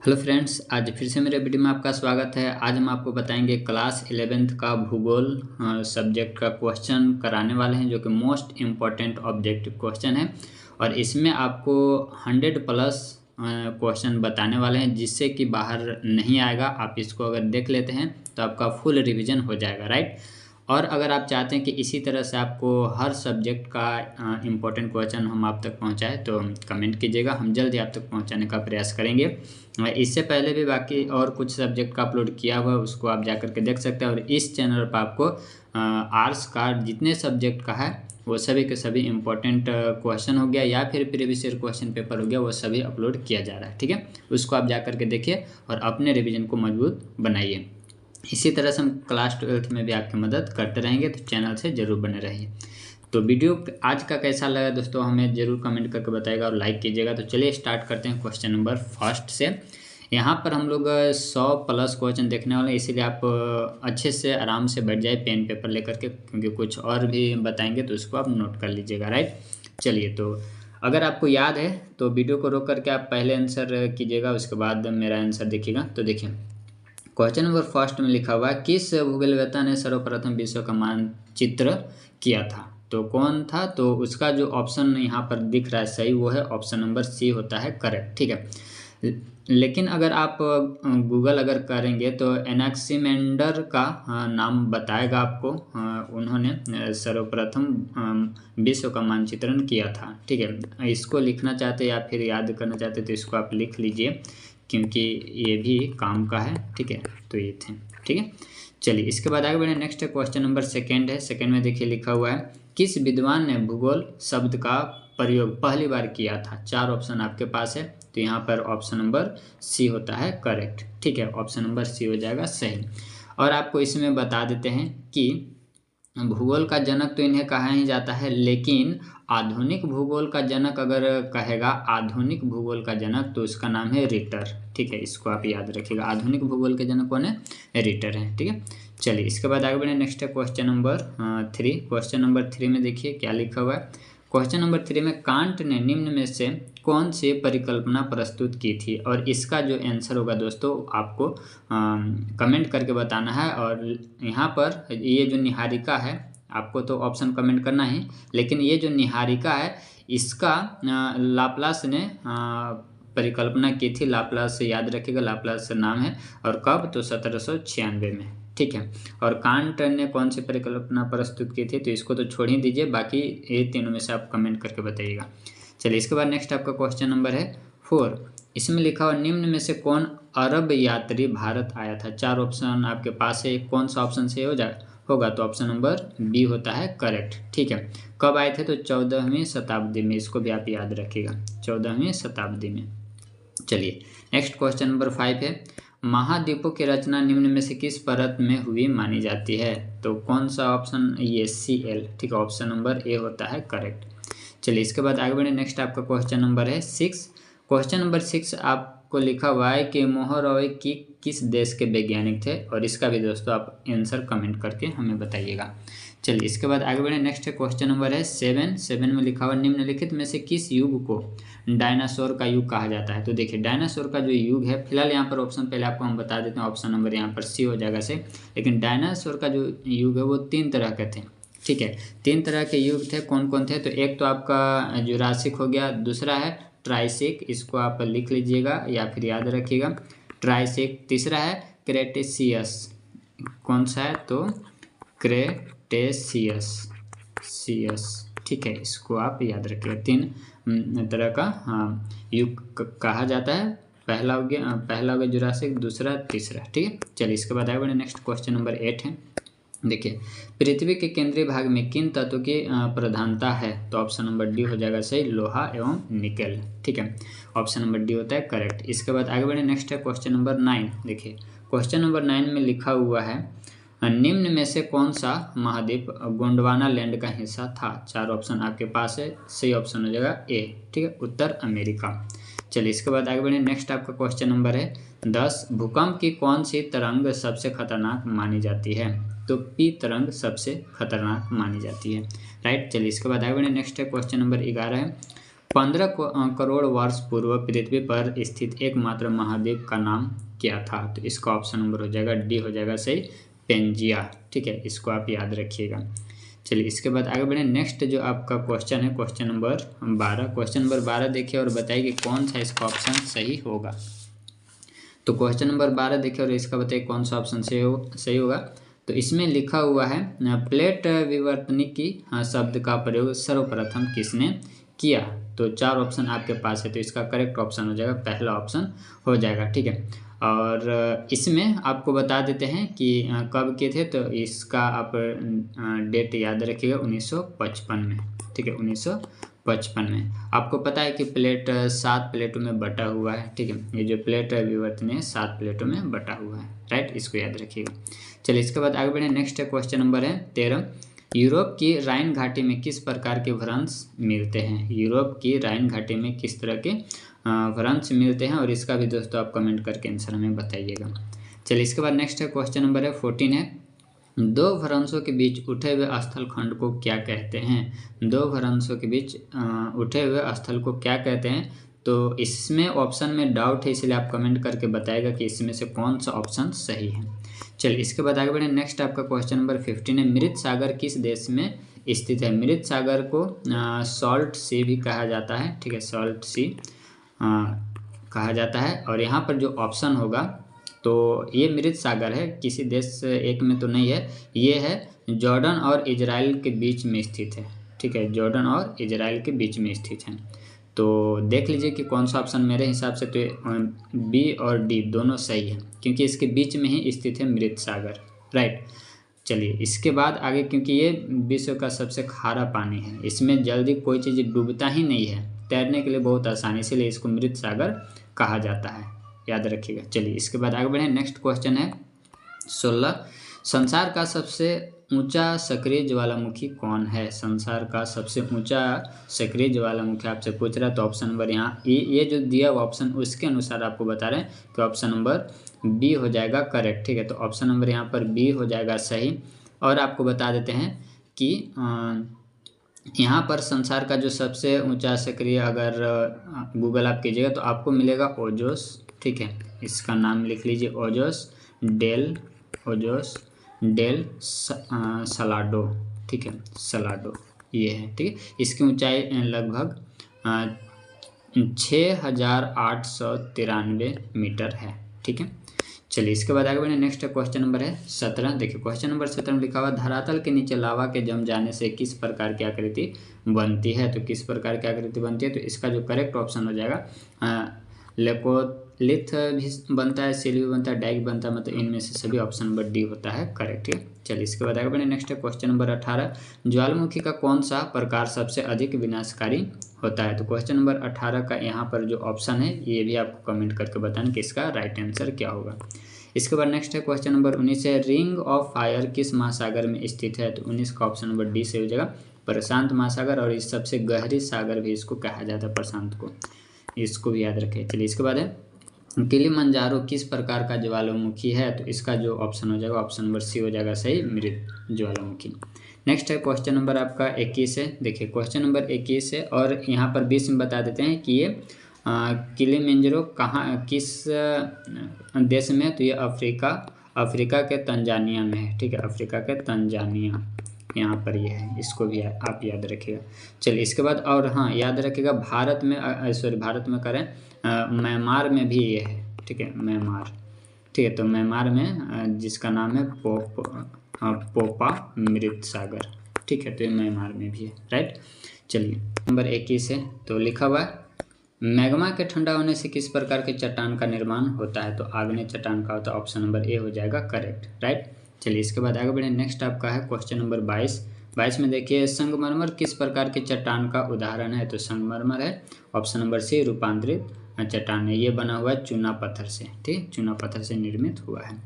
Hello friends, आज फिर से मेरे वीडियो में आपका स्वागत है। आज हम आपको बताएंगे क्लास 11th का भूगोल सब्जेक्ट का क्वेश्चन कराने वाले हैं, जो कि मोस्ट इम्पॉर्टेंट ऑब्जेक्टिव क्वेश्चन है। और इसमें आपको 100 प्लस क्वेश्चन बताने वाले हैं, जिससे कि बाहर नहीं आएगा। आप इसको अगर देख लेते हैं तो आपका फुल रिवीजन हो जाएगा, राइट। और अगर आप चाहते हैं कि इसी तरह से आपको हर सब्जेक्ट का इम्पोर्टेंट क्वेश्चन हम आप तक पहुंचाएं, तो कमेंट कीजिएगा, हम जल्दी आप तक पहुंचाने का प्रयास करेंगे। इससे पहले भी बाकी और कुछ सब्जेक्ट का अपलोड किया हुआ है, उसको आप जा करके देख सकते हैं। और इस चैनल पर आपको आर्ट्स का जितने सब्जेक्ट का है वो सभी के सभी इम्पोर्टेंट क्वेश्चन हो गया या फिर प्रीवियस ईयर क्वेश्चन पेपर हो गया, वो सभी अपलोड किया जा रहा है, ठीक है। उसको आप जा करके देखिए और अपने रिवीजन को मजबूत बनाइए। इसी तरह से हम क्लास 12th में भी आपकी मदद करते रहेंगे, तो चैनल से ज़रूर बने रहिए। तो वीडियो आज का कैसा लगा दोस्तों, हमें ज़रूर कमेंट करके बताइएगा और लाइक कीजिएगा। तो चलिए स्टार्ट करते हैं क्वेश्चन नंबर फर्स्ट से। यहाँ पर हम लोग 100 प्लस क्वेश्चन देखने वाले हैं, इसीलिए आप अच्छे से आराम से बैठ जाए पेन पेपर लेकर के, क्योंकि कुछ और भी बताएंगे तो उसको आप नोट कर लीजिएगा, राइट। चलिए, तो अगर आपको याद है तो वीडियो को रोक करके आप पहले आंसर कीजिएगा, उसके बाद मेरा आंसर देखिएगा। तो देखिए, क्वेश्चन नंबर फर्स्ट में लिखा हुआ है, किस भूगोलवेत्ता ने सर्वप्रथम विश्व का मानचित्र किया था। तो कौन था, तो उसका जो ऑप्शन यहाँ पर दिख रहा है सही, वो है ऑप्शन नंबर सी होता है करेक्ट, ठीक है। लेकिन अगर आप गूगल अगर करेंगे तो एनाक्सीमेंडर का नाम बताएगा आपको। उन्होंने सर्वप्रथम विश्व का मानचित्रण किया था, ठीक है। इसको लिखना चाहते या फिर याद करना चाहते तो इसको आप लिख लीजिए, क्योंकि ये भी काम का है, ठीक है। तो ये थे, ठीक है। चलिए इसके बाद आगे बढ़े, नेक्स्ट क्वेश्चन नंबर सेकंड है। सेकंड में देखिए लिखा हुआ है, किस विद्वान ने भूगोल शब्द का प्रयोग पहली बार किया था। 4 ऑप्शन आपके पास है, तो यहाँ पर ऑप्शन नंबर सी होता है करेक्ट, ठीक है। ऑप्शन नंबर सी हो जाएगा सही। और आपको इसमें बता देते हैं कि भूगोल का जनक तो इन्हें कहा ही जाता है, लेकिन आधुनिक भूगोल का जनक अगर कहेगा, आधुनिक भूगोल का जनक, तो उसका नाम है रिटर, ठीक है। इसको आप याद रखिएगा, आधुनिक भूगोल के जनक कौन है, रिटर है, ठीक है। चलिए इसके बाद आगे बढ़े, नेक्स्ट है क्वेश्चन नंबर 3। क्वेश्चन नंबर 3 में देखिए क्या लिखा हुआ है। क्वेश्चन नंबर 3 में, कांट ने निम्न में से कौन सी परिकल्पना प्रस्तुत की थी। और इसका जो आंसर होगा दोस्तों, आपको कमेंट करके बताना है। और यहाँ पर ये जो निहारिका है, आपको तो ऑप्शन कमेंट करना ही, लेकिन ये जो निहारिका है इसका लाप्लास ने परिकल्पना की थी। लाप्लास याद रखिएगा, लाप्लास नाम है। और कब, तो 1796 में, ठीक है। और कांट ने कौन सी परिकल्पना प्रस्तुत की थी, तो इसको तो छोड़ ही दीजिए, बाकी ये तीनों में से आप कमेंट करके बताइएगा। चलिए इसके बाद नेक्स्ट आपका क्वेश्चन नंबर है 4। इसमें लिखा हुआ, निम्न में से कौन अरब यात्री भारत आया था। 4 ऑप्शन आपके पास है, कौन सा ऑप्शन से होगा, तो ऑप्शन नंबर बी होता है करेक्ट, ठीक है। कब आए थे, तो 14वीं शताब्दी में। इसको भी आप याद रखिएगा, 14वीं शताब्दी में। चलिए नेक्स्ट क्वेश्चन नंबर 5 है, महाद्वीपों की रचना निम्न में से किस परत में हुई मानी जाती है। तो कौन सा ऑप्शन, ये CL, ठीक है। ऑप्शन नंबर ए होता है करेक्ट। चलिए इसके बाद आगे बढ़े, नेक्स्ट आपका क्वेश्चन नंबर है 6। क्वेश्चन नंबर 6 आपको लिखा हुआ है कि मोहरॉय की किस देश के वैज्ञानिक थे। और इसका भी दोस्तों आप आंसर कमेंट करके हमें बताइएगा। चलिए इसके बाद आगे बढ़े, नेक्स्ट क्वेश्चन नंबर है 7 में लिखा हुआ, निम्नलिखित में से किस युग को डायनासोर का युग कहा जाता है। तो देखिए, डायनासोर का जो युग है, फिलहाल यहाँ पर ऑप्शन पहले आपको हम बता देते हैं, ऑप्शन नंबर यहाँ पर सी हो जाएगा से। लेकिन डायनासोर का जो युग है वो 3 तरह के थे, ठीक है। 3 तरह के युग थे, कौन कौन थे, तो एक तो आपका जुरासिक हो गया, दूसरा है ट्राइसिक, इसको आप लिख लीजिएगा या फिर याद रखिएगा, ट्राइसिक। तीसरा है क्रेटेशियस, कौन सा है, तो क्रेटेशियस, ठीक है। इसको आप याद रखिएगा, 3 तरह का युग कहा जाता है। पहला हो गया जुरासिक, दूसरा, तीसरा, ठीक है। चलिए इसके बाद आगे बढ़े, नेक्स्ट क्वेश्चन नंबर 8 है। देखिए, पृथ्वी के केंद्रीय भाग में किन तत्वों की प्रधानता है। तो ऑप्शन नंबर डी हो जाएगा सही, लोहा एवं निकेल, ठीक है। ऑप्शन नंबर डी होता है करेक्ट। इसके बाद आगे बढ़े, नेक्स्ट है क्वेश्चन नंबर 9। देखिए क्वेश्चन नंबर 9 में लिखा हुआ है, निम्न में से कौन सा महाद्वीप गोंडवाना लैंड का हिस्सा था। 4 ऑप्शन आपके पास है, सही ऑप्शन हो जाएगा ए, ठीक है, उत्तर अमेरिका। चलिए इसके बाद आगे बढ़े, नेक्स्ट आपका क्वेश्चन नंबर है 10। भूकंप की कौन सी तरंग सबसे खतरनाक मानी जाती है। तो पी तरंग सबसे खतरनाक मानी जाती है, राइट। चलिए इसके बाद आगे बढ़े, नेक्स्ट है क्वेश्चन नंबर 11 है। 15 करोड़ वर्ष पूर्व पृथ्वी पर स्थित एकमात्र महाद्वीप का नाम क्या था? तो इसका ऑप्शन नंबर हो जाएगा डी हो जाएगा सही, पेंजिया। ठीक है, इसको आप याद रखिएगा। चलिए इसके बाद आगे बढ़े। नेक्स्ट जो आपका क्वेश्चन है क्वेश्चन नंबर 12। क्वेश्चन नंबर 12 देखिए और बताइए कि कौन सा इसका ऑप्शन सही होगा। तो क्वेश्चन नंबर 12 देखिए और इसका बताइए कौन सा ऑप्शन सही होगा। तो इसमें लिखा हुआ है प्लेट विवर्तनिकी शब्द का प्रयोग सर्वप्रथम किसने किया? तो 4 ऑप्शन आपके पास है, तो इसका करेक्ट ऑप्शन हो जाएगा पहला ऑप्शन हो जाएगा। ठीक है, और इसमें आपको बता देते हैं कि कब किए थे। तो इसका आप डेट याद रखिएगा 1955 में। ठीक है, 1955 में। आपको पता है कि प्लेट 7 प्लेटों में बटा हुआ है। ठीक है, ये जो प्लेट विवर्तन है 7 प्लेटों में बटा हुआ है। राइट, इसको याद रखिएगा। चलिए इसके बाद आगे बढ़े। नेक्स्ट क्वेश्चन नंबर है 13। यूरोप की राइन घाटी में किस प्रकार के भ्रंश मिलते हैं? यूरोप की राइन घाटी में किस तरह के भ्रंश मिलते हैं, और इसका भी दोस्तों आप कमेंट करके आंसर हमें बताइएगा। चलिए इसके बाद नेक्स्ट क्वेश्चन नंबर है 14 है। दो भ्रंशों के बीच उठे हुए स्थल खंड को क्या कहते हैं? दो भ्रंशों के बीच उठे हुए स्थल को क्या कहते हैं? तो इसमें ऑप्शन में डाउट है, इसलिए आप कमेंट करके बताएगा कि इसमें से कौन सा ऑप्शन सही है। चलिए इसके बाद आगे बढ़े। नेक्स्ट आपका क्वेश्चन नंबर 15 है। मृत सागर किस देश में स्थित है? मृत सागर को सॉल्ट सी भी कहा जाता है। ठीक है, सॉल्ट सी कहा जाता है। और यहाँ पर जो ऑप्शन होगा तो ये मृत सागर है, किसी देश एक में तो नहीं है, ये है जॉर्डन और इजराइल के बीच में स्थित है। ठीक है, जॉर्डन और इजराइल के बीच में स्थित है। तो देख लीजिए कि कौन सा ऑप्शन मेरे हिसाब से तो बी और डी दोनों सही है, क्योंकि इसके बीच में ही स्थित है मृत सागर। राइट, चलिए इसके बाद आगे, क्योंकि ये विश्व का सबसे खारा पानी है, इसमें जल्दी कोई चीज़ डूबता ही नहीं है, तैरने के लिए बहुत आसानी, इसीलिए इसको मृत सागर कहा जाता है, याद रखिएगा। चलिए इसके बाद आगे बढ़ें। नेक्स्ट क्वेश्चन है 16। संसार का सबसे ऊंचा सक्रिय ज्वालामुखी कौन है? संसार का सबसे ऊंचा सक्रिय ज्वालामुखी आपसे पूछ रहा है। तो ऑप्शन नंबर यहाँ ये जो दिया हुआ ऑप्शन उसके अनुसार आपको बता रहे हैं कि ऑप्शन नंबर बी हो जाएगा करेक्ट। ठीक है, तो ऑप्शन नंबर यहाँ पर बी हो जाएगा सही। और आपको बता देते हैं कि यहाँ पर संसार का जो सबसे ऊंचा सक्रिय अगर गूगल आप कीजिएगा तो आपको मिलेगा ओजोस। ठीक है, इसका नाम लिख लीजिए ओजोस डेल सलाडो। ठीक है, सलाडो ये है। ठीक है, इसकी ऊंचाई लगभग 6893 मीटर है। ठीक है, चलिए इसके बाद आगे बढ़े। नेक्स्ट क्वेश्चन नंबर है 17। देखिए क्वेश्चन नंबर 17 में लिखा हुआ धरातल के नीचे लावा के जम जाने से किस प्रकार की आकृति बनती है? तो किस प्रकार की आकृति बनती है? तो इसका जो करेक्ट ऑप्शन हो जाएगा लेकोलिथ भी बनता है, सिल भी बनता है, डाइक बनता है, मतलब इनमें से सभी ऑप्शन नंबर डी होता है करेक्ट। ठीक है, चलिए इसके बाद आगे बढ़े। Next question number 18। ज्वालामुखी का कौन सा प्रकार सबसे अधिक विनाशकारी होता है? तो क्वेश्चन नंबर 18 का यहाँ पर जो ऑप्शन है ये भी आपको कमेंट करके बताना कि इसका राइट आंसर क्या होगा। इसके बाद नेक्स्ट है क्वेश्चन नंबर 19 है। रिंग ऑफ फायर किस महासागर में स्थित है? तो 19 का ऑप्शन नंबर डी से हो जाएगा प्रशांत महासागर, और इस सबसे गहरी सागर भी इसको कहा जाता है प्रशांत को, इसको भी याद रखें। चलिए इसके बाद है किलिमंजारो किस प्रकार का ज्वालामुखी है? तो इसका जो ऑप्शन हो जाएगा ऑप्शन नंबर सी हो जाएगा सही, मृत ज्वालामुखी। नेक्स्ट है क्वेश्चन नंबर आपका 21 है। देखिए क्वेश्चन नंबर 21 है और यहाँ पर 20 में बता देते हैं कि ये किलिमंजारो कहाँ किस देश में? तो ये अफ्रीका के तंजानिया में है। ठीक है, अफ्रीका के तंजानिया यहाँ पर ये है, इसको भी आप याद रखिएगा। चलिए इसके बाद और हाँ याद रखिएगा भारत में करें म्यांमार में भी ये है। ठीक है, म्यांमार। ठीक है, तो म्यांमार में जिसका नाम है पोपा मृत सागर। ठीक है, तो ये म्यांमार में भी है। राइट, चलिए नंबर 21 है। तो लिखा हुआ है मैग्मा के ठंडा होने से किस प्रकार के चट्टान का निर्माण होता है? तो आग्नेय चट्टान का होता है, ऑप्शन नंबर ए हो जाएगा करेक्ट। राइट, चलिए इसके बाद आगे बढ़े। नेक्स्ट आपका है क्वेश्चन नंबर 22 में देखिए संगमरमर किस प्रकार के चट्टान का उदाहरण है? तो संगमरमर है ऑप्शन नंबर सी रूपांतरित चट्टान है, ये बना हुआ है चूना पत्थर से। ठीक, चूना पत्थर से निर्मित हुआ है।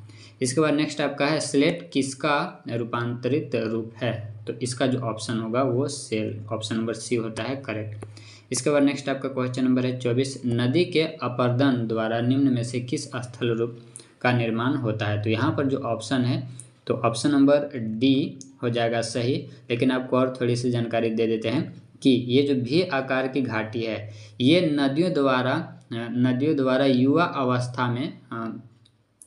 इसके बाद नेक्स्ट आपका है स्लेट किसका रूपांतरित रूप है? तो इसका जो ऑप्शन होगा वो सेल, ऑप्शन नंबर सी होता है करेक्ट। इसके बाद नेक्स्ट आपका क्वेश्चन नंबर है 24। नदी के अपरदन द्वारा निम्न में से किस स्थल रूप का निर्माण होता है? तो यहाँ पर जो ऑप्शन है तो ऑप्शन नंबर डी हो जाएगा सही, लेकिन आपको और थोड़ी सी जानकारी दे देते हैं कि ये जो भी आकार की घाटी है ये नदियों द्वारा युवा अवस्था में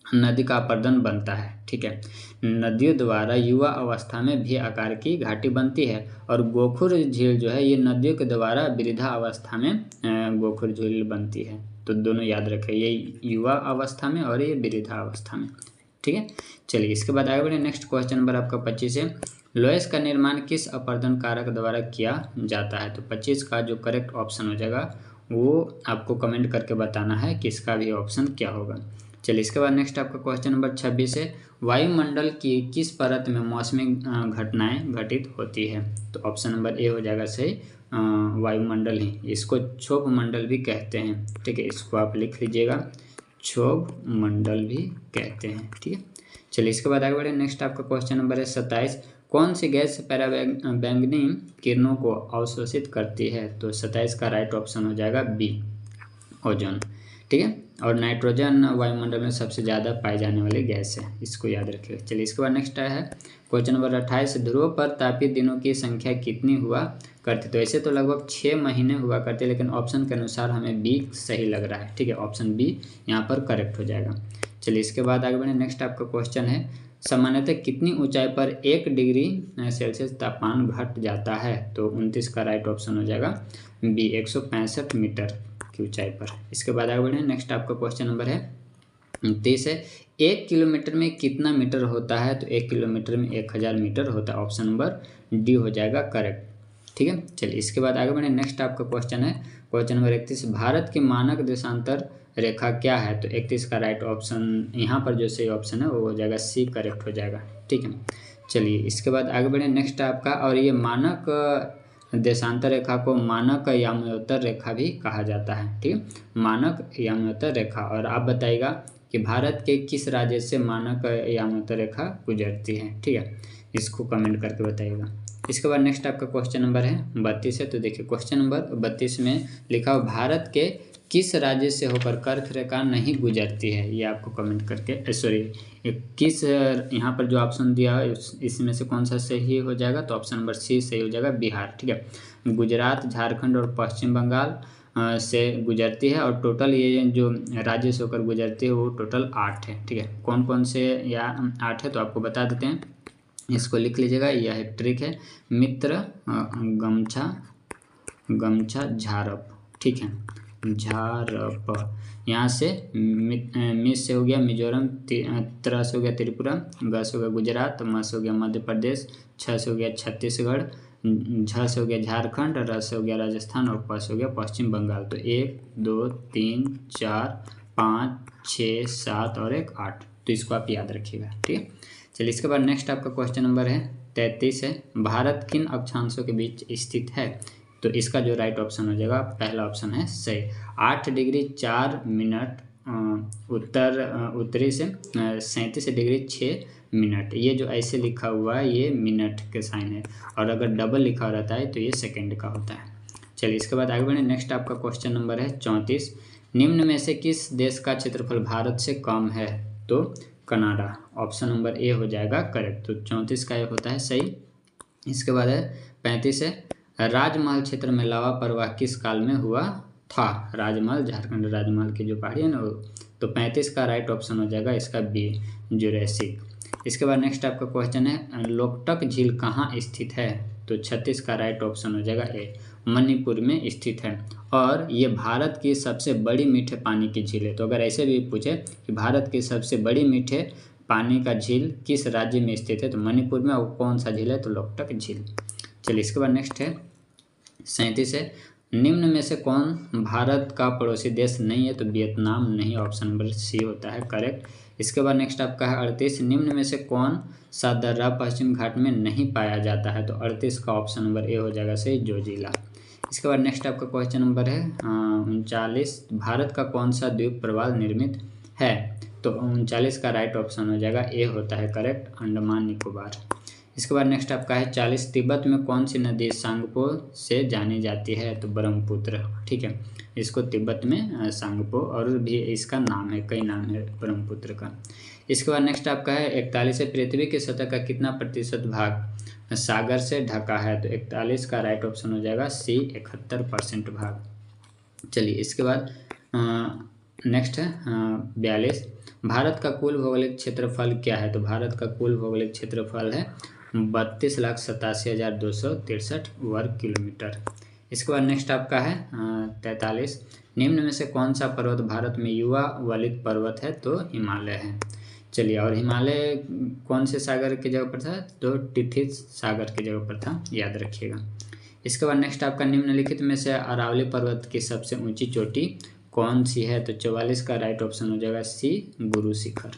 नदी का अपर्दन बनता है। ठीक है, नदियों द्वारा युवा अवस्था में भी आकार की घाटी बनती है और गोखुर झील जो है ये नदियों के द्वारा वृद्धा अवस्था में गोखुर झील बनती है। तो दोनों याद रखें, ये युवा अवस्था में और ये वृद्धा अवस्था में। ठीक है, चलिए इसके बाद आगे बढ़े। नेक्स्ट क्वेश्चन नंबर आपका 25 है, लोयस का निर्माण किस अपर्दन कारक द्वारा किया जाता है? तो 25 का जो करेक्ट ऑप्शन हो जाएगा वो आपको कमेंट करके बताना है कि इसका भी ऑप्शन क्या होगा। चलिए इसके बाद नेक्स्ट आपका क्वेश्चन नंबर 26 है, वायुमंडल की किस परत में मौसमी घटनाएं घटित होती है? तो ऑप्शन नंबर ए हो जाएगा सही, वायुमंडल ही, इसको क्षोभ मंडल भी कहते हैं। ठीक है, इसको आप लिख लीजिएगा, क्षोभ मंडल भी कहते हैं। ठीक है, चलिए इसके बाद आगे बढ़े। नेक्स्ट आपका क्वेश्चन नंबर है 27, कौन सी गैस पराबैंगनी किरणों को अवशोषित करती है? तो 27 का राइट ऑप्शन हो जाएगा बी, ओजोन। ठीक है, और नाइट्रोजन वायुमंडल में सबसे ज़्यादा पाई जाने वाली गैस है, इसको याद रखिएगा। चलिए इसके बाद नेक्स्ट है क्वेश्चन नंबर 28, ध्रुव पर तापीय दिनों की संख्या कितनी हुआ करती? तो ऐसे तो लगभग 6 महीने हुआ करते, लेकिन ऑप्शन के अनुसार हमें बी सही लग रहा है। ठीक है, ऑप्शन बी यहाँ पर करेक्ट हो जाएगा। चलिए इसके बाद आगे बढ़े। नेक्स्ट आपका क्वेश्चन है, सामान्यतः कितनी ऊंचाई पर 1 डिग्री सेल्सियस तापमान घट जाता है? तो 29 का राइट ऑप्शन हो जाएगा बी, 165 मीटर की ऊंचाई पर। इसके बाद आगे बढ़े। नेक्स्ट आपका क्वेश्चन नंबर है 30 है, 1 किलोमीटर में कितना मीटर होता है? तो 1 किलोमीटर में 1000 मीटर होता है, ऑप्शन नंबर डी हो जाएगा करेक्ट। ठीक है, चलिए इसके बाद आगे बढ़े। नेक्स्ट आपका क्वेश्चन है क्वेश्चन नंबर 31, भारत की मानक देशांतर रेखा क्या है? तो 31 का राइट ऑप्शन यहाँ पर जो सही ऑप्शन है वो हो जाएगा सी, करेक्ट हो जाएगा। ठीक है, चलिए इसके बाद आगे बढ़े। नेक्स्ट आपका, और ये मानक देशांतर रेखा को मानक याम्योत्तर रेखा भी कहा जाता है। ठीक है, मानक याम्योत्तर रेखा। और आप बताइएगा कि भारत के किस राज्य से मानक याम्योत्तर रेखा गुजरती है? ठीक है, इसको कमेंट करके बताइएगा। इसके बाद नेक्स्ट आपका क्वेश्चन नंबर है 32 है। तो देखिए क्वेश्चन नंबर 32 में लिखा हो, भारत के किस राज्य से होकर कर्क रेखा नहीं गुजरती है? ये आपको कमेंट करके सॉरी किस, यहाँ पर जो ऑप्शन दिया है इसमें से कौन सा सही हो जाएगा? तो ऑप्शन नंबर सी सही हो जाएगा, बिहार। ठीक है, गुजरात, झारखंड और पश्चिम बंगाल से गुजरती है, और टोटल ये जो राज्य से होकर गुजरती है वो टोटल 8 है। ठीक है, कौन कौन से या 8 है तो आपको बता देते हैं, इसको लिख लीजिएगा। यह एक ट्रिक है, मित्र, गमछा, झारप। ठीक है, झारप, यहाँ से मिस से हो गया मिजोरम, त्र से हो गया त्रिपुरा, ग से हो गया गुजरात, म से हो गया मध्य प्रदेश, छ से हो गया छत्तीसगढ़, झ से हो गया झारखंड, र से हो गया राजस्थान और प से हो गया पश्चिम बंगाल। तो 1 2 3 4 5 6 7 और 1 8, तो इसको आप याद रखिएगा। ठीक है, चलिए इसके बाद नेक्स्ट आपका क्वेश्चन नंबर है 33 है, भारत किन अक्षांशों के बीच स्थित है? तो इसका जो राइट ऑप्शन हो जाएगा पहला ऑप्शन है सही, 8 डिग्री 4 मिनट उत्तरी से 37 डिग्री 6 मिनट। ये जो ऐसे लिखा हुआ है ये मिनट के साइन है, और अगर डबल लिखा रहता है तो ये सेकंड का होता है। चलिए इसके बाद आगे बढ़े। नेक्स्ट आपका क्वेश्चन नंबर है 34, निम्न में से किस देश का क्षेत्रफल भारत से कम है? तो कनाडा, ऑप्शन नंबर ए हो जाएगा करेक्ट। तो 34 का ये होता है सही। इसके बाद है 35 है, राजमहल क्षेत्र में लावा प्रवाह किस काल में हुआ था? राजमहल, झारखंड राजमहल की जो पहाड़ी है ना वो। तो 35 का राइट ऑप्शन हो जाएगा इसका बी, जुरैसिक। इसके बाद नेक्स्ट आपका क्वेश्चन है, लोकटक झील कहाँ स्थित है? तो 36 का राइट ऑप्शन हो जाएगा ए, मणिपुर में स्थित है, और ये भारत की सबसे बड़ी मीठे पानी की झील है। तो अगर ऐसे भी पूछे कि भारत की सबसे बड़ी मीठे पानी का झील किस राज्य में स्थित है? तो मणिपुर में, और कौन सा झील है? तो लोकटक झील। चलिए इसके बाद नेक्स्ट है 37 है, निम्न में से कौन भारत का पड़ोसी देश नहीं है? तो वियतनाम नहीं, ऑप्शन नंबर सी होता है करेक्ट। इसके बाद नेक्स्ट आपका है 38, निम्न में से कौन सा दर्रा पश्चिम घाट में नहीं पाया जाता है? तो 38 का ऑप्शन नंबर ए हो जाएगा सही, जोजिला। इसके बाद नेक्स्ट आपका क्वेश्चन नंबर है 39, भारत का कौन सा द्वीप प्रवाल निर्मित है? तो 39 का राइट ऑप्शन हो जाएगा ए होता है करेक्ट, अंडमान निकोबार। इसके बाद नेक्स्ट आपका है 40, तिब्बत में कौन सी नदी सांगपो से जानी जाती है? तो ब्रह्मपुत्र। ठीक है, इसको तिब्बत में सांगपो, और भी इसका नाम है, कई नाम है ब्रह्मपुत्र का। इसके बाद नेक्स्ट आपका है 41 है, पृथ्वी की सतह का कितना प्रतिशत भाग सागर से ढका है, तो 41 का राइट ऑप्शन हो जाएगा सी, 71% भाग। चलिए इसके बाद नेक्स्ट है 42। भारत का कुल भौगोलिक क्षेत्रफल क्या है? तो भारत का कुल भौगोलिक क्षेत्रफल है 32,87,263 वर्ग किलोमीटर। इसके बाद नेक्स्ट आपका है 43। निम्न में से कौन सा पर्वत भारत में युवा वलित पर्वत है? तो हिमालय है। चलिए, और हिमालय कौन से सागर की जगह पर था? तो टिथित सागर की जगह पर था, याद रखिएगा। इसके बाद नेक्स्ट आपका निम्नलिखित में से अरावली पर्वत की सबसे ऊंची चोटी कौन सी है? तो 44 का राइट ऑप्शन हो जाएगा सी, गुरु शिखर।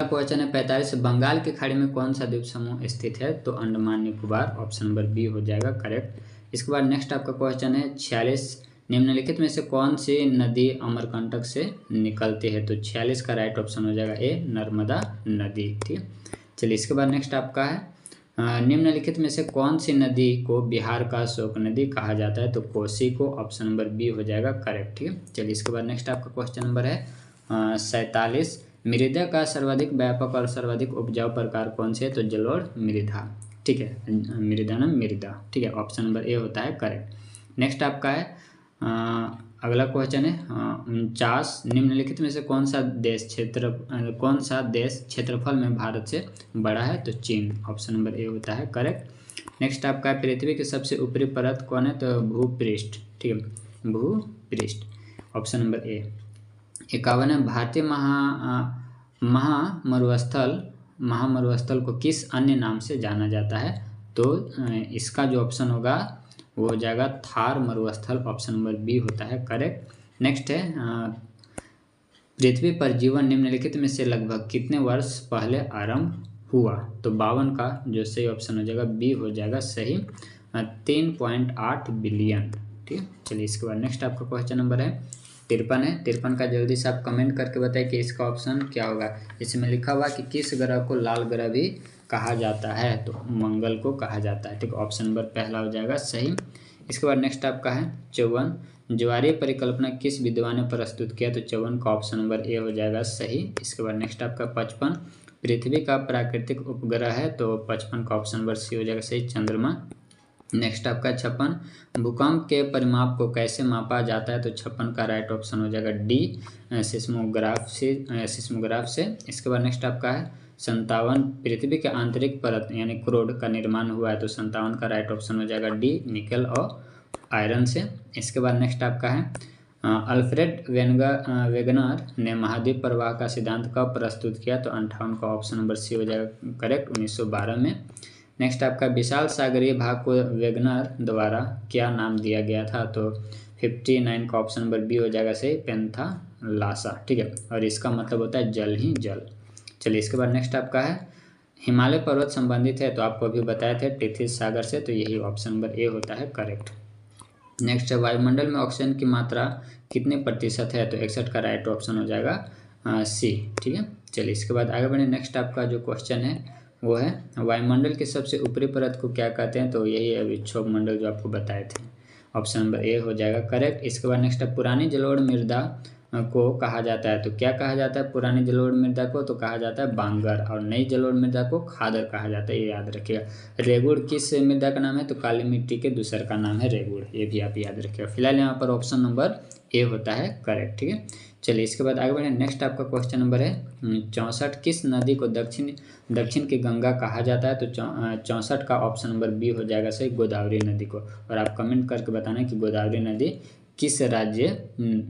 क्वेश्चन है 45। बंगाल की खाड़ी में कौन सा द्वीप समूह स्थित है? तो Andaman Nicobar, option number B हो जाएगा करेक्ट। इसके बाद नेक्स्ट आपका क्वेश्चन है 46। निम्नलिखित में से कौन सी नदी अमरकंटक से निकलती है? तो 46 का राइट ऑप्शन हो जाएगा ए, नर्मदा नदी। ठीक है, चलिए इसके बाद नेक्स्ट आपका है निम्नलिखित में से कौन सी नदी को बिहार का शोक नदी कहा जाता है? तो कोसी को, ऑप्शन नंबर बी हो जाएगा करेक्ट। ठीक है, चलिए इसके बाद नेक्स्ट आपका क्वेश्चन नंबर है 47। मृदा का सर्वाधिक व्यापक और सर्वाधिक उपजाऊ प्रकार कौन से है? तो जलोढ़ मृदा। ठीक है, मृदा ना मृदा। ठीक है, ऑप्शन नंबर ए होता है करेक्ट। नेक्स्ट आपका है अगला क्वेश्चन है 49। निम्नलिखित में से कौन सा देश क्षेत्रफल में भारत से बड़ा है? तो चीन, ऑप्शन नंबर ए होता है करेक्ट। नेक्स्ट आपका है पृथ्वी की सबसे ऊपरी परत कौन है? तो भूपृष्ठ। ठीक है, भूपृष्ठ, ऑप्शन नंबर ए। 51 है भारतीय महामरुस्थल को किस अन्य नाम से जाना जाता है? तो इसका जो ऑप्शन होगा वो हो जाएगा थार मरुस्थल, ऑप्शन नंबर बी होता है करेक्ट। नेक्स्ट है पृथ्वी पर जीवन निम्नलिखित में से लगभग कितने वर्ष पहले आरंभ हुआ? तो 52 का जो सही ऑप्शन हो जाएगा बी हो जाएगा सही, 3.8 बिलियन। ठीक है, चलिए इसके बाद नेक्स्ट आपका क्वेश्चन नंबर है 53 है। 53 का जल्दी से आप कमेंट करके बताइए कि इसका ऑप्शन क्या होगा। इसमें लिखा हुआ कि किस ग्रह को लाल ग्रह भी कहा जाता है? तो मंगल को कहा जाता है। ठीक, ऑप्शन नंबर पहला हो जाएगा सही। इसके बाद नेक्स्ट आपका है 54। ज्वारीय परिकल्पना किस विद्वान ने प्रस्तुत किया? तो 54 का ऑप्शन नंबर ए हो जाएगा सही। इसके बाद नेक्स्ट आपका 55। पृथ्वी का प्राकृतिक उपग्रह है? तो 55 का ऑप्शन नंबर सी हो जाएगा सही, चंद्रमा। नेक्स्ट आपका 56। भूकंप के परिमाप को कैसे मापा जाता है? तो 56 का राइट ऑप्शन हो जाएगा डी, सिस्मोग्राफ से। इसके बाद नेक्स्ट आपका है 57। पृथ्वी के आंतरिक परत यानी क्रोड का निर्माण हुआ है? तो 57 का राइट ऑप्शन हो जाएगा डी, निकल और आयरन से। इसके बाद नेक्स्ट आपका है अल्फ्रेड वेगनर ने महाद्वीप प्रवाह का सिद्धांत कब प्रस्तुत किया? तो 58 का ऑप्शन नंबर सी हो जाएगा करेक्ट, 1912 में। नेक्स्ट आपका विशाल सागरीय भाग को वेगनर द्वारा क्या नाम दिया गया था? तो 59 का ऑप्शन नंबर बी हो जाएगा सही, पेंथालासा। ठीक है, और इसका मतलब होता है जल ही जल। चलिए इसके बाद नेक्स्ट आपका है हिमालय पर्वत संबंधित है? तो आपको अभी बताए थे टिथित सागर से, तो यही ऑप्शन नंबर ए होता है करेक्ट। नेक्स्ट है वायुमंडल में ऑक्सीजन की मात्रा कितने प्रतिशत है? तो 61 का राइट ऑप्शन हो जाएगा सी। ठीक है, चलिए इसके बाद आगे बढ़े। नेक्स्ट आपका जो क्वेश्चन है वो है वायुमंडल की सबसे ऊपरी परत को क्या कहते हैं? तो यही है विक्षोभ मंडल जो आपको बताए थे, ऑप्शन नंबर ए हो जाएगा करेक्ट। इसके बाद नेक्स्ट है पुरानी जलोढ़ मृदा को कहा जाता है? तो क्या कहा जाता है पुरानी जलोढ़ मृदा को? तो कहा जाता है बांगर, और नई जलोढ़ मृदा को खादर कहा जाता है, ये याद रखिएगा। रेगुड़ किस मृदा का नाम है? तो काली मिट्टी के दूसर का नाम है रेगुड़, ये भी आप याद रखिएगा। फिलहाल यहाँ पर ऑप्शन नंबर ए होता है करेक्ट। ठीक है, चलिए इसके बाद आगे बढ़े। नेक्स्ट आपका क्वेश्चन नंबर है 64। किस नदी को दक्षिण की गंगा कहा जाता है? तो 64 का ऑप्शन नंबर बी हो जाएगा सही, गोदावरी नदी को। और आप कमेंट करके बताना कि गोदावरी नदी किस राज्य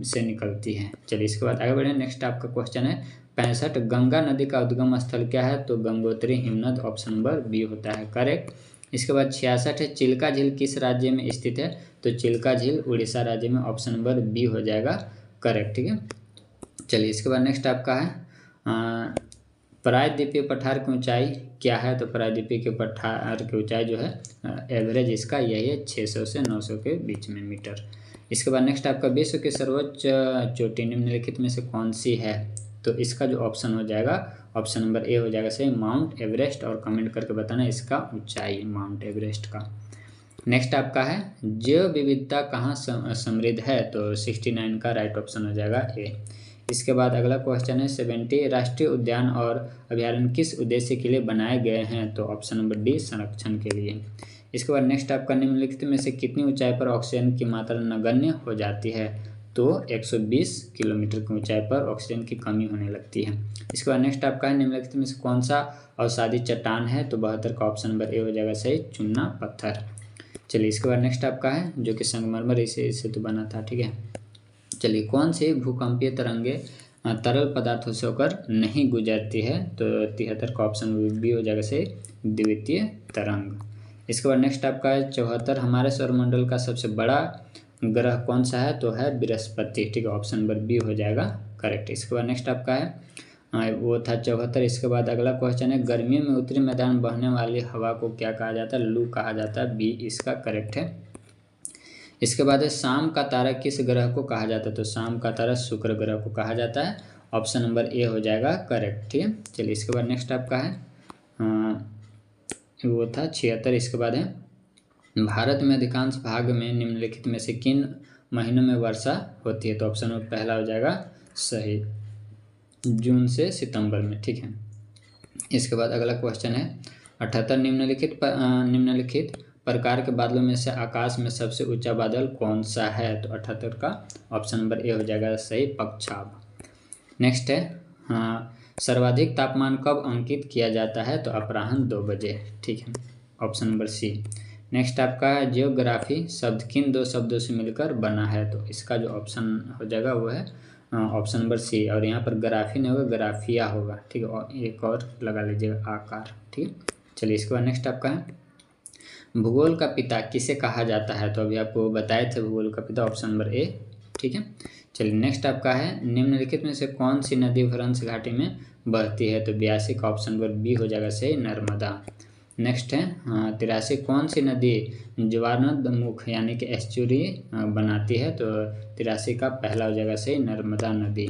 से निकलती है। चलिए इसके बाद आगे बढ़े। नेक्स्ट आपका क्वेश्चन है 65। गंगा नदी का उद्गम स्थल क्या है? तो गंगोत्री हिमनद, ऑप्शन नंबर बी होता है करेक्ट। इसके बाद 66 है चिल्का झील किस राज्य में स्थित है? तो चिल्का झील उड़ीसा राज्य में, ऑप्शन नंबर बी हो जाएगा करेक्ट। ठीक है, चलिए इसके बाद नेक्स्ट आपका है प्रायद्वीपीय पठार की ऊंचाई क्या है? तो प्रायद्वीपीय के पठार की ऊंचाई जो है एवरेज इसका यही है 600 से 900 के बीच में मीटर। इसके बाद नेक्स्ट आपका विश्व की सर्वोच्च चोटी निम्नलिखित में से कौन सी है? तो इसका जो ऑप्शन हो जाएगा ऑप्शन नंबर ए हो जाएगा सही, माउंट एवरेस्ट। और कमेंट करके बताना इसका ऊंचाई माउंट एवरेस्ट का। नेक्स्ट आपका है जैव विविधता कहाँ समृद्ध है? तो 69 का राइट ऑप्शन हो जाएगा ए, इसके बाद अगला क्वेश्चन है 70 राष्ट्रीय उद्यान और अभयारण्य किस उद्देश्य के लिए बनाए गए हैं? तो ऑप्शन नंबर डी संरक्षण के लिए। इसके बाद नेक्स्ट आपका निम्नलिखित में से कितनी ऊंचाई पर ऑक्सीजन की मात्रा नगण्य हो जाती है? तो 120 किलोमीटर की ऊंचाई पर ऑक्सीजन की कमी होने लगती है। इसके बाद नेक्स्ट आपका है निम्नलिखित में से कौन सा अवसादी चट्टान है? तो 72 का ऑप्शन नंबर ए हो जाएगा सही, चुन्ना पत्थर। चलिए इसके बाद नेक्स्ट आपका है जो कि संगमरमर इससे तो बना था, ठीक है। चलिए कौन सी भूकंपीय तरंगे तरल पदार्थों से होकर नहीं गुजरती है? तो 73 का ऑप्शन बी हो जाएगा सही, द्वितीय तरंग। इसके बाद नेक्स्ट आपका है 74 हमारे सौरमंडल का सबसे बड़ा ग्रह कौन सा है? तो है बृहस्पति, ठीक है, ऑप्शन नंबर बी हो जाएगा करेक्ट। इसके बाद नेक्स्ट आपका है वो था 74। इसके बाद अगला क्वेश्चन है गर्मियों में उत्तरी मैदान बहने वाली हवा को क्या कहा जाता है? लू कहा जाता है, बी इसका करेक्ट है। इसके बाद है शाम का तारा किस ग्रह को कहा जाता है? तो शाम का तारा शुक्र ग्रह को कहा जाता है, ऑप्शन नंबर ए हो जाएगा करेक्ट, ठीक है। चलिए इसके बाद नेक्स्ट आपका है वो था 76। इसके बाद है भारत में अधिकांश भाग में निम्नलिखित में से किन महीनों में वर्षा होती है? तो ऑप्शन नंबर पहला हो जाएगा सही, जून से सितंबर में, ठीक है। इसके बाद अगला क्वेश्चन है 78 निम्नलिखित प्रकार के बादलों में से आकाश में सबसे ऊंचा बादल कौन सा है? तो 78 का ऑप्शन नंबर ए हो जाएगा सही, पक्षाब। नेक्स्ट है सर्वाधिक तापमान कब अंकित किया जाता है? तो अपराह्न 2 बजे, ठीक है, ऑप्शन नंबर सी। नेक्स्ट आपका जियोग्राफी शब्द किन 2 शब्दों से मिलकर बना है? तो इसका जो ऑप्शन हो जाएगा वो है ऑप्शन नंबर सी, और यहाँ पर ग्राफी नहीं होगा, ग्राफिया होगा, ठीक है, और एक और लगा लीजिएगा आकार, ठीक है। चलिए इसके बाद नेक्स्ट आपका है भूगोल का पिता किसे कहा जाता है? तो अभी आपको बताए थे भूगोल का पिता, ऑप्शन नंबर ए, ठीक है। चलिए नेक्स्ट आपका है निम्नलिखित में से कौन सी नदी भ्रंश घाटी में बहती है? तो 82 का ऑप्शन नंबर बी हो जाएगा सही, नर्मदा। नेक्स्ट है 83 कौन सी नदी ज्वारनदमुख यानी कि एस्चुरी बनाती है? तो 83 का पहला हो जाएगा सही, नर्मदा नदी।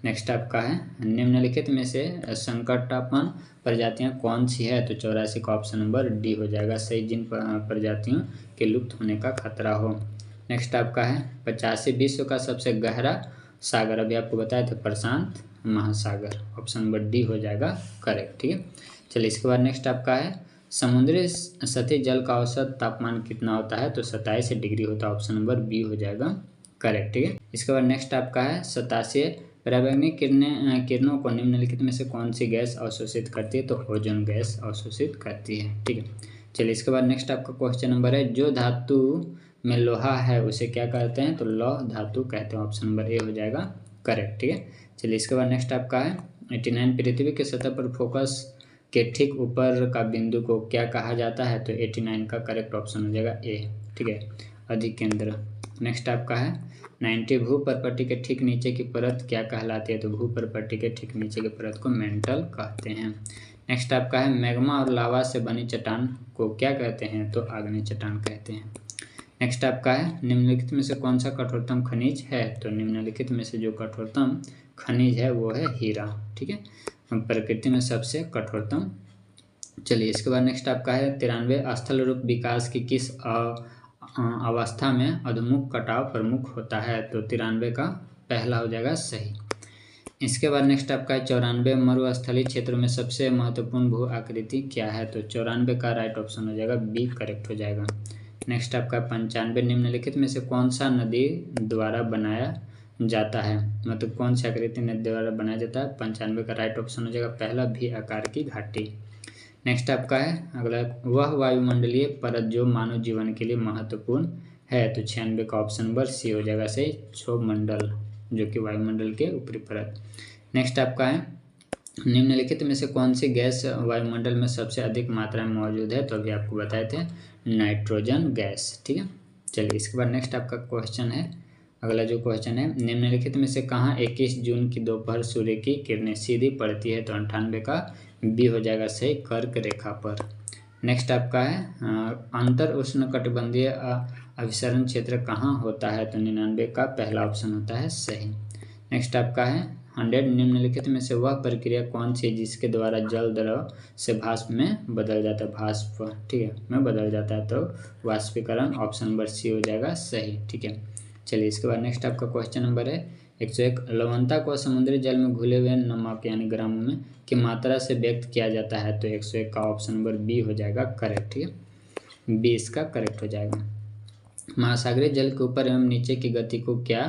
नेक्स्ट आपका है निम्नलिखित में से संकटापन्न प्रजातियां कौन सी है? तो 84 का ऑप्शन नंबर डी हो जाएगा सही, जिन प्रजातियों के लुप्त होने का खतरा हो। नेक्स्ट आपका है 85 विश्व का सबसे गहरा सागर, अभी आपको बताया था प्रशांत महासागर, ऑप्शन नंबर डी हो जाएगा करेक्ट, ठीक है। चलिए इसके बाद नेक्स्ट आपका है समुद्री सतही जल का औसत तापमान कितना होता है? तो 27 डिग्री होता है, ऑप्शन नंबर बी हो जाएगा करेक्ट, ठीक है। इसके बाद नेक्स्ट आपका है 87 पराबैंगनी किरणों को निम्नलिखित में से कौन सी गैस अवशोषित करती है? तो ओजोन गैस अवशोषित करती है, ठीक है। चलिए इसके बाद नेक्स्ट आपका क्वेश्चन नंबर है जो धातु में लोहा है उसे क्या कहते हैं? तो लौह धातु कहते हैं, ऑप्शन नंबर ए हो जाएगा करेक्ट, ठीक है। चलिए इसके बाद नेक्स्ट आपका है 89 पृथ्वी के सतह पर फोकस के ठीक ऊपर का बिंदु को क्या कहा जाता है? तो 89 का करेक्ट ऑप्शन हो जाएगा ए, ठीक है, अधिकेंद्र। नेक्स्ट आपका है 90 भूपर्पट्टी के ठीक नीचे की परत क्या कहलाती है? तो भूपर्पट्टी के ठीक नीचे की परत को मेंटल कहते हैं। नेक्स्ट आपका है मैग्मा और लावा से बनी चट्टान को क्या कहते हैं? तो आग्नेय चट्टान कहते हैं। नेक्स्ट आपका है निम्नलिखित में से कौन सा कठोरतम खनिज है? तो निम्नलिखित में से जो कठोरतम खनिज है वो है हीरा, ठीक है, प्रकृति में सबसे कठोरतम। चलिए इसके बाद नेक्स्ट आपका है 93 स्थल रूप विकास की किस अवस्था में अधोमुख कटाव प्रमुख होता है? तो 93 का पहला हो जाएगा सही। इसके बाद नेक्स्ट आपका है 94 मरुस्थलीय क्षेत्रों में सबसे महत्वपूर्ण भू आकृति क्या है? तो 94 का राइट ऑप्शन हो जाएगा बी करेक्ट हो जाएगा। नेक्स्ट आपका 95 निम्नलिखित में से कौन सा नदी द्वारा बनाया जाता है? मतलब कौन सी आकृति नदी द्वारा बनाया जाता है? 95 का राइट ऑप्शन हो जाएगा पहला, भी आकार की घाटी। नेक्स्ट आपका है अगला वह वायुमंडलीय परत जो मानव जीवन के लिए महत्वपूर्ण है? तो 96 का ऑप्शन नंबर सी हो जाएगा सही, क्षोभमंडल, जो कि वायुमंडल के ऊपरी परत। नेक्स्ट आपका है निम्नलिखित में से कौन सी गैस वायुमंडल में सबसे अधिक मात्रा में मौजूद है? तो अभी आपको बताए थे नाइट्रोजन गैस, ठीक है। चलिए इसके बाद नेक्स्ट आपका क्वेश्चन है अगला जो क्वेश्चन है निम्नलिखित में से कहाँ 21 जून की दोपहर सूर्य की किरणें सीधी पड़ती है? तो 98 का बी हो जाएगा सही, कर्क रेखा पर। नेक्स्ट आपका है अंतर उष्णकटिबंधीय अभिसरण क्षेत्र कहाँ होता है? तो 99 का पहला ऑप्शन होता है सही। नेक्स्ट आपका है 100 निम्नलिखित में से वह प्रक्रिया कौन सी है जिसके द्वारा जल द्रव से भाप में बदल जाता है? भाप, ठीक है, में बदल जाता है, तो वाष्पीकरण, ऑप्शन नंबर सी हो जाएगा सही, ठीक है। चलिए इसके बाद नेक्स्ट आपका क्वेश्चन नंबर है 101 लवणता को समुद्री जल में घुले हुए नमक यानी ग्रामों में की मात्रा से व्यक्त किया जाता है। तो 101 का ऑप्शन नंबर बी हो जाएगा करेक्ट। ठीक है, बी इसका करेक्ट हो जाएगा। महासागरीय जल के ऊपर एवं नीचे की गति को क्या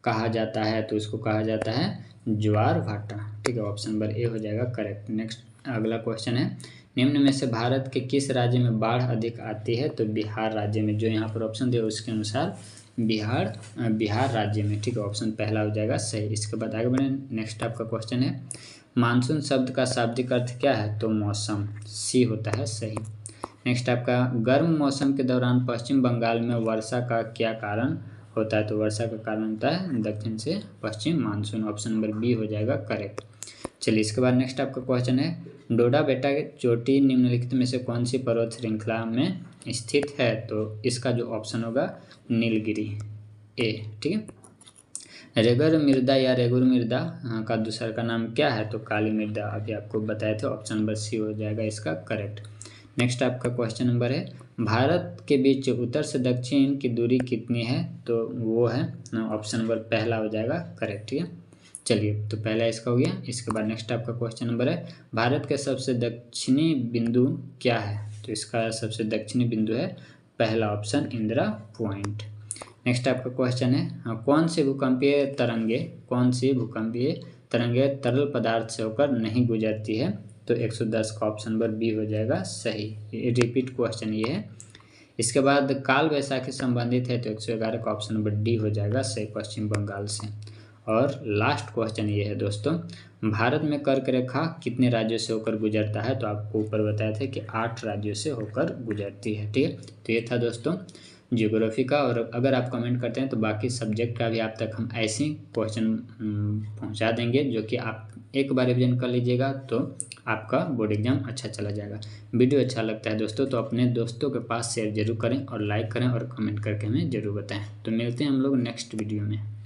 कहा जाता है? तो इसको कहा जाता है ज्वार भाटा। ठीक है, ऑप्शन नंबर ए हो जाएगा करेक्ट। नेक्स्ट अगला क्वेश्चन है, निम्न में से भारत के किस राज्य में बाढ़ अधिक आती है? तो बिहार राज्य में। जो यहाँ पर ऑप्शन दिया उसके अनुसार बिहार राज्य में। ठीक है, ऑप्शन पहला हो जाएगा सही। इसके बाद आगे बढ़े, नेक्स्ट आपका क्वेश्चन है, मानसून शब्द का शाब्दिक अर्थ क्या है? तो मौसम, सी होता है सही। नेक्स्ट आपका, गर्म मौसम के दौरान पश्चिम बंगाल में वर्षा का क्या कारण होता है? तो वर्षा का कारण होता है दक्षिण से पश्चिम मानसून। ऑप्शन नंबर बी हो जाएगा करेक्ट। चलिए इसके बाद नेक्स्ट आपका क्वेश्चन है, डोडा बेटा की चोटी निम्नलिखित में से कौन सी पर्वत श्रृंखला में स्थित है? तो इसका जो ऑप्शन होगा नीलगिरी, ए। ठीक है, रेगर मृदा या रेगुर मृदा का दूसरा का नाम क्या है? तो काली मृदा, अभी आपको बताए थे। ऑप्शन नंबर सी हो जाएगा इसका करेक्ट। नेक्स्ट आपका क्वेश्चन नंबर है, भारत के बीच उत्तर से दक्षिण की दूरी कितनी है? तो वो है ऑप्शन नंबर पहला हो जाएगा करेक्ट। ठीक है, चलिए तो पहला इसका हो गया। इसके बाद नेक्स्ट आपका क्वेश्चन नंबर है, भारत के सबसे दक्षिणी बिंदु क्या है? तो इसका सबसे दक्षिणी बिंदु है पहला ऑप्शन इंदिरा पॉइंट। नेक्स्ट आपका क्वेश्चन है, कौन सी भूकंपीय तरंगे तरल पदार्थ से होकर नहीं गुजरती है? तो 110 का ऑप्शन नंबर बी हो जाएगा सही। रिपीट क्वेश्चन ये है। इसके बाद काल वैसाखी संबंधित है, तो 111 का ऑप्शन नंबर डी हो जाएगा सही, पश्चिम बंगाल से। और लास्ट क्वेश्चन ये है दोस्तों, भारत में कर्क रेखा कितने राज्यों से होकर गुजरता है? तो आपको ऊपर बताया था कि 8 राज्यों से होकर गुजरती है। ठीक है, तो ये था दोस्तों ज्योग्राफी का। और अगर आप कमेंट करते हैं तो बाकी सब्जेक्ट का भी आप तक हम ऐसे ही क्वेश्चन पहुंचा देंगे, जो कि आप एक बार रिविजन कर लीजिएगा तो आपका बोर्ड एग्जाम अच्छा चला जाएगा। वीडियो अच्छा लगता है दोस्तों तो अपने दोस्तों के पास शेयर जरूर करें और लाइक करें और कमेंट करके हमें ज़रूर बताएं। तो मिलते हैं हम लोग नेक्स्ट वीडियो में।